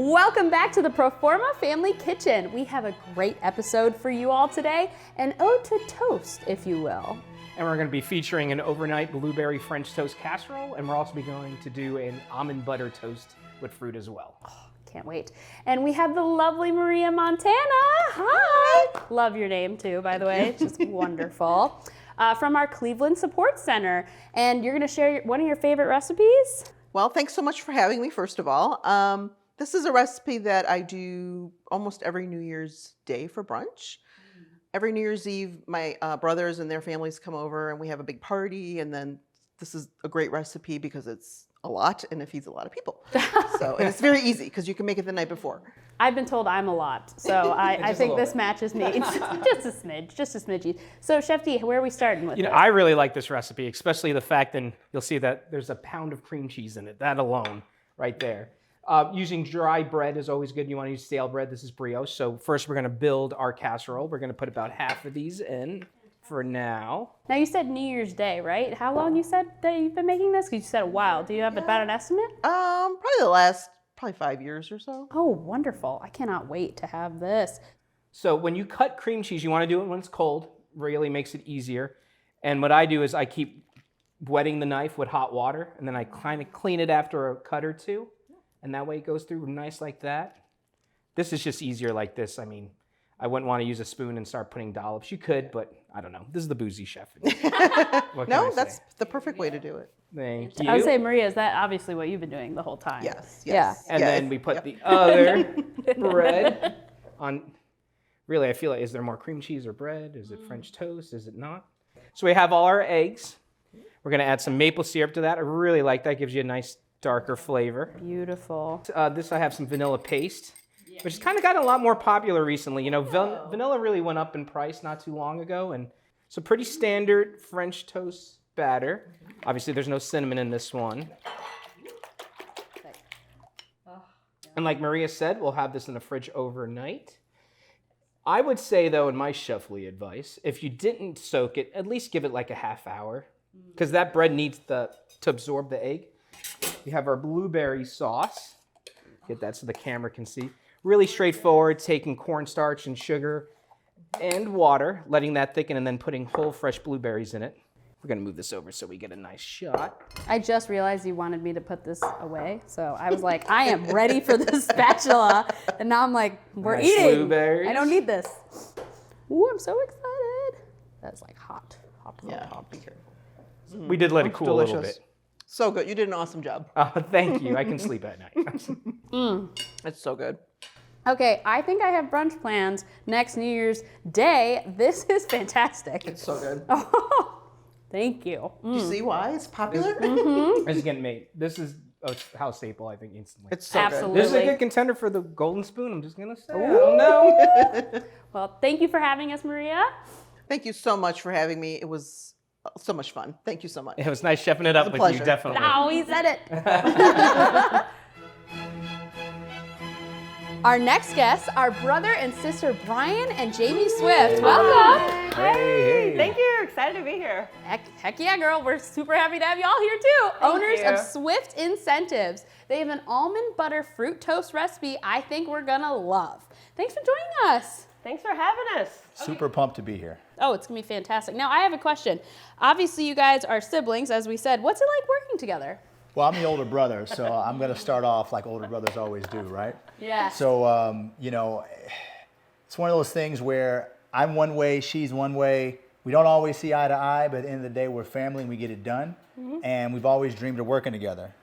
Welcome back to the Proforma Family Kitchen. We have a great episode for you all today, an ode to toast, if you will. And we're going to be featuring an overnight blueberry French toast casserole, and we're also going to do an almond butter toast with fruit as well. Oh, can't wait. And we have the lovely Maria Montana. Hi. Love your name too, by the way. It's just wonderful. From our Cleveland Support Center. And you're going to share one of your favorite recipes? Well, thanks so much for having me, first of all. This is a recipe that I do almost every New Year's Day for brunch. Every New Year's Eve, my brothers and their families come over and we have a big party, and then this is a great recipe because it's a lot and it feeds a lot of people. And it's very easy because you can make it the night before. I've been told I'm a lot, so I think this matches me. Just a smidgy. So Chef D, where are we starting with this? I really like this recipe, especially the fact that you'll see that there's a pound of cream cheese in it, that alone, right there. Using dry bread is always good. You want to use stale bread. This is brioche. So first we're going to build our casserole. We're going to put about half of these in for now. Now you said New Year's Day, right? How long you said that you've been making this? Because you said a while. Do you have about an estimate? Probably the last 5 years or so. Oh, wonderful. I cannot wait to have this. So when you cut cream cheese, you want to do it when it's cold. Really makes it easier. And what I do is I keep wetting the knife with hot water, and then I kind of clean it after a cut or two. And that way it goes through nice like that. This is just easier like this. I mean, I wouldn't want to use a spoon and start putting dollops. You could, but I don't know. This is the boozy chef. No, that's the perfect way to do it. Thank you. I would say, Maria, is that obviously what you've been doing the whole time? Yes. Yeah. And then we put the other bread on. Really, I feel like, is there more cream cheese or bread? Is it French toast? Is it not? So we have all our eggs. We're going to add some maple syrup to that. I really like that. Gives you a nice darker flavor. Beautiful. This I have some vanilla paste, which has kind of gotten a lot more popular recently. Vanilla really went up in price not too long ago, and so pretty standard French toast batter. Obviously, there's no cinnamon in this one. And like Maria said, we'll have this in the fridge overnight. I would say, though, in my chefly advice, if you didn't soak it, at least give it like a half hour, because that bread needs to absorb the egg. We have our blueberry sauce. Get that so the camera can see. Really straightforward, taking cornstarch and sugar and water, letting that thicken, and then putting whole fresh blueberries in it. We're gonna move this over so we get a nice shot. I just realized you wanted me to put this away, so I was like, I am ready for this spatula, and now I'm like, we're Nice eating. blueberries. I don't need this. Ooh, I'm so excited. That's like hot. Yeah. Hot. We did let it cool a little bit. So good. You did an awesome job. Thank you. I can sleep at night. It's so good. Okay, I think I have brunch plans next New Year's Day. This is fantastic. It's so good. Oh, thank you. Do you see why it's popular? It's getting made. This is a house staple, I think, instantly. It's so Absolutely. This is a good contender for the golden spoon, I'm just gonna say. I don't know. Well, thank you for having us, Maria. Thank you so much for having me. It was so much fun. Thank you so much. It was nice chefing it up with pleasure. you, definitely. Oh, he said it. Our next guests are brother and sister Brian and Jamie Swift. Welcome. Hey. Thank you. Excited to be here. Heck yeah, girl. We're super happy to have y'all here too. Owners you. of Swift Incentives. They have an almond butter fruit toast recipe I think we're gonna love. Thanks for joining us. Thanks for having us. Super pumped to be here. Oh, it's gonna be fantastic. Now I have a question. Obviously you guys are siblings, as we said. What's it like working together? Well, I'm the older brother, so I'm going to start off like older brothers always do, right? Yeah. So, it's one of those things where I'm one way, she's one way. We don't always see eye to eye, but at the end of the day, we're family and we get it done. And we've always dreamed of working together.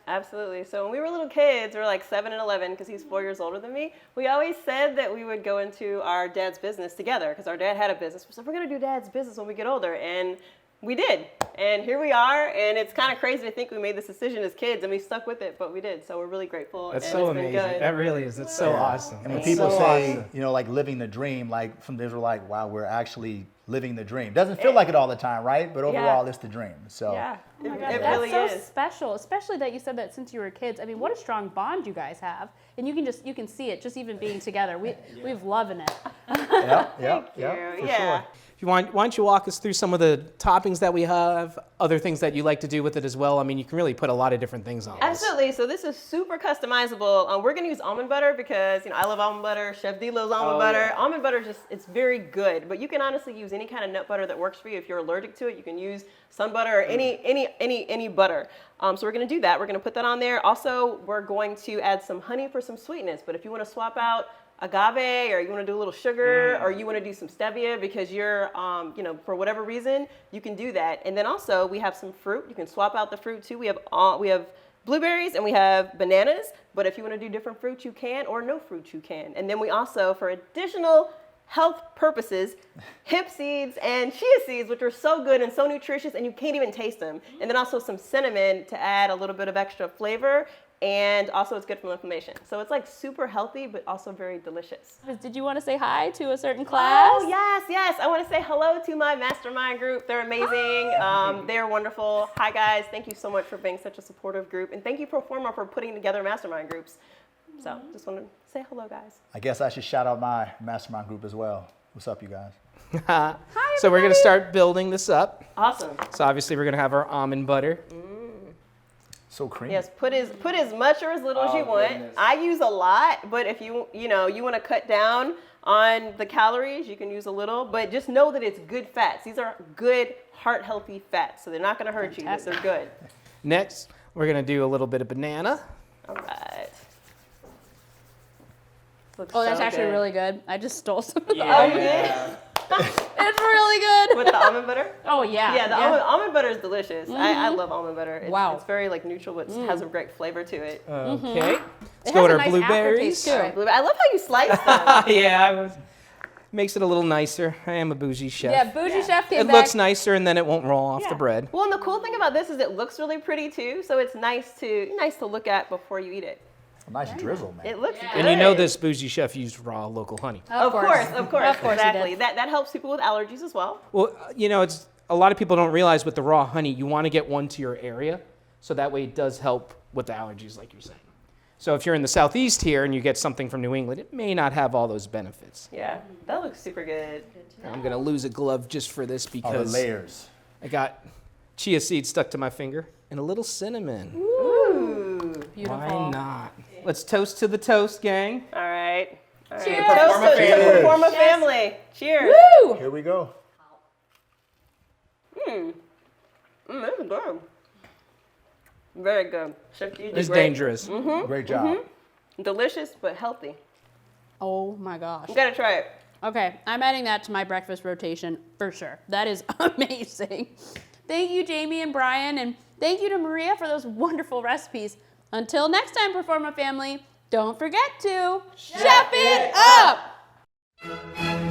Absolutely. So when we were little kids, we were like 7 and 11 because he's 4 years older than me. We always said that we would go into our dad's business together because our dad had a business. We said, we're going to do dad's business when we get older. And we did. And here we are. And it's kind of crazy to think we made this decision as kids and we stuck with it, but we did. So we're really grateful. That's and so it's been amazing. good. That really is. That's so awesome. And when That's people so say, awesome. like living the dream, like some days we're like, wow, we're actually living the dream. Doesn't feel like it all the time, right? But overall, it's the dream. So Yeah, it That's really so is. special, especially that you said that since you were kids. I mean, what a strong bond you guys have, and you can see it just even being together. We've loving it. yeah, Thank you. for Yeah. sure. why don't you walk us through some of the toppings that we have, other things that you like to do with it as well? I mean, you can really put a lot of different things on this. Absolutely. So this is super customizable. We're going to use almond butter because, I love almond butter. Chef D loves almond butter. Yeah. Almond butter it's very good. But you can honestly use any kind of nut butter that works for you. If you're allergic to it, you can use sun butter or any butter. So we're going to do that. We're going to put that on there. Also, we're going to add some honey for some sweetness. But if you want to swap out agave, or you want to do a little sugar, or you want to do some stevia because you're, for whatever reason, you can do that. And then also we have some fruit. You can swap out the fruit too. We have blueberries and we have bananas. But if you want to do different fruits, you can, or no fruit, you can. And then we also, for additional health purposes, hemp seeds and chia seeds, which are so good and so nutritious, and you can't even taste them. And then also some cinnamon to add a little bit of extra flavor. And also it's good for inflammation. So it's like super healthy, but also very delicious. Did you want to say hi to a certain class? Oh, yes. I want to say hello to my mastermind group. They're amazing. They're wonderful. Hi, guys. Thank you so much for being such a supportive group. And thank you, Proforma, for putting together mastermind groups. So just want to say hello, guys. I guess I should shout out my mastermind group as well. What's up, you guys? Hi, so we're going to start building this up. Awesome. So obviously we're going to have our almond butter. So creamy. Yes, put as much or as little as you want. Goodness. I use a lot, but if you want to cut down on the calories, you can use a little, but just know that it's good fats. These are good, heart-healthy fats, so they're not going to hurt you, but they're good. Next, we're going to do a little bit of banana. All right. Looks Oh, that's so actually good. really good. I just stole some of the Oh, you did? It's really good. With the almond butter? Oh, yeah. Yeah, the almond butter is delicious. I love almond butter. It's, Wow. It's very neutral, but it has a great flavor to it. Okay. Let's It go has with a our nice blueberries. aftertaste, too. I love how you slice them. Yeah, makes it a little nicer. I am a bougie chef. Yeah, Bougie Chef came It back. looks nicer, and then it won't roll off the bread. Well, and the cool thing about this is it looks really pretty too, so it's nice to look at before you eat it. A nice drizzle, man. It looks good. And you know this bougie chef used raw local honey. Of course, Of course he exactly. did. That helps people with allergies as well. Well, it's a lot of people don't realize with the raw honey, you want to get one to your area, so that way it does help with the allergies, like you're saying. So if you're in the southeast here and you get something from New England, it may not have all those benefits. Yeah, that looks super good. I'm gonna lose a glove just for this All the because layers. I got chia seeds stuck to my finger and a little cinnamon. Ooh. Beautiful. Why not? Let's toast to the toast, gang. All right. Cheers. Toast to the family. Proforma family. Cheers. Woo! Here we go. This is good. Very good. Chef D, you did It's great. dangerous. Great job. Delicious, but healthy. Oh my gosh. You gotta try it. Okay, I'm adding that to my breakfast rotation for sure. That is amazing. Thank you, Jamie and Brian, and thank you to Maria for those wonderful recipes. Until next time, Proforma family, don't forget to chef it up!